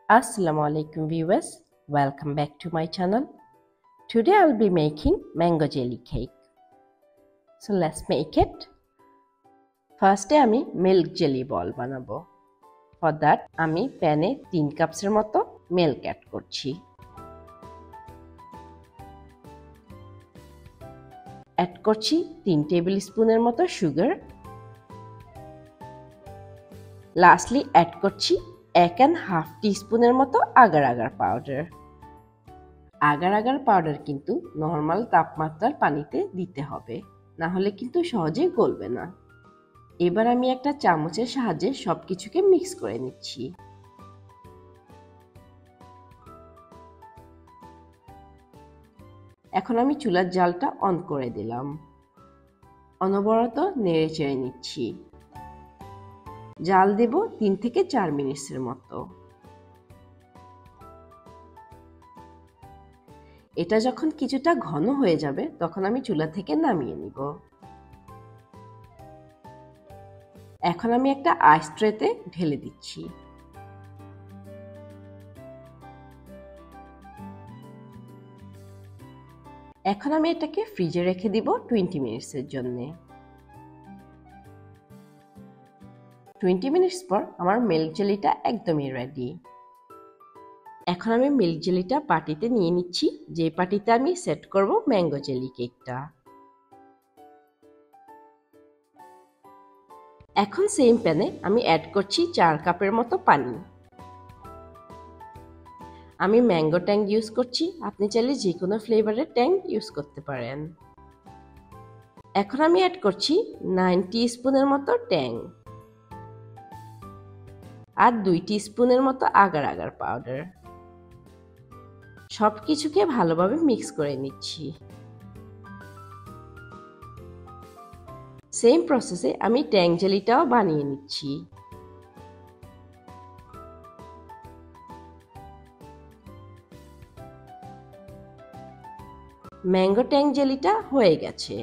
Assalamu alaikum viewers, welcome back to my channel. Today I'll be making mango jelly cake. So let's make it. First আমি milk jelly ball বানাবো. For that আমি প্যানে 3 কাপসের মতো milk add করছি। Add করছি 3 table স্পুনের মতো sugar. Lastly add করছি 1.5 টিস্পুনের মতো agar agar powder. agar agar powder কিন্তু নরমাল তাপমাত্রার পানিতে দিতে হবে, না হলে কিন্তু সহজে গলবে না। এবার আমি একটা চামচের সাহায্যে সবকিছুকে মিক্স করে নিচ্ছি। এখন আমি চুলার জালটা অন করে দিলাম। অনবরত নেড়েচেড়ে নিচ্ছি। জাল দেব 3 থেকে 4 মিনিটের মতো। এটা যখন কিছুটা ঘন হয়ে যাবে তখন আমি চুলা থেকে নামিয়ে নিব। এখন আমি একটা আইস ট্রেতে ঢেলে দিচ্ছি। এখন আমি এটাকে ফ্রিজে রেখে দিব 20 মিনিটের জন্য। 20 মিনিট পর আমার মিল্ক জেলিটা একদমই রেডি। এখন আমি মিল্ক জেলিটা পাটিতে নিয়ে নিচ্ছি, যে পাটিতে আমি সেট করব ম্যাঙ্গো জেলি কেকটা। এখন সেম প্যানে আমি অ্যাড করছি 4 কাপের মতো পানি। আমি ম্যাঙ্গো ট্যাং ইউজ করছি, আপনি চাইলে যে কোনো ফ্লেভারের ট্যাং ইউজ করতে পারেন। এখন আমি অ্যাড করছি 9 টিস্পুনের মতো ট্যাং আর 2 টিস্পুনের মতো agar agar পাউডার। সবকিছুকে ভালোভাবে মিক্স করে নিচ্ছি। সেম প্রসেসে আমি ট্যাং জেলিটাও বানিয়ে নিচ্ছি। ম্যাঙ্গো ট্যাং জেলিটা হয়ে গেছে।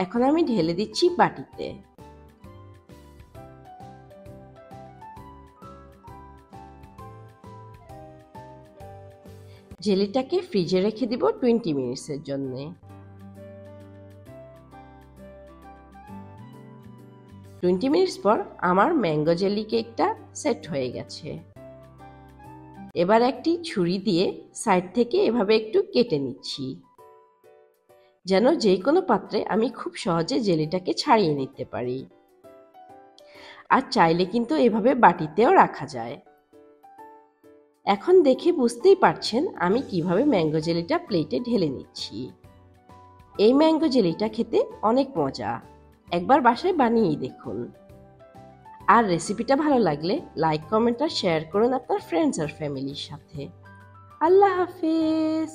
এখন আমি ঢেলে দিচ্ছি বাটিতে। জেলিটাকে ফ্রিজে রেখে দিব 20 মিনিটের জন্য। 20 মিনিট পর আমার ম্যাঙ্গো জেলি কেকটা সেট হয়ে গেছে। এবার একটি ছুরি দিয়ে সাইড থেকে এভাবে একটু কেটে নিচ্ছি, যেন যে কোনো পাত্রে আমি খুব সহজে জেলিটাকে ছাড়িয়ে নিতে পারি। আর চাইলে কিন্তু এভাবে বাটিতেও রাখা যায়। এখন দেখে বুঝতেই পারছেন আমি কিভাবে ম্যাঙ্গো জেলিটা প্লেটে ঢেলে নিচ্ছি। এই ম্যাঙ্গো জেলিটা খেতে অনেক মজা, একবার বাসায় বানিয়েই দেখুন। আর রেসিপিটা ভালো লাগলে লাইক, কমেন্ট আর শেয়ার করুন আপনার ফ্রেন্ডস আর ফ্যামিলির সাথে। আল্লাহ হাফেজ।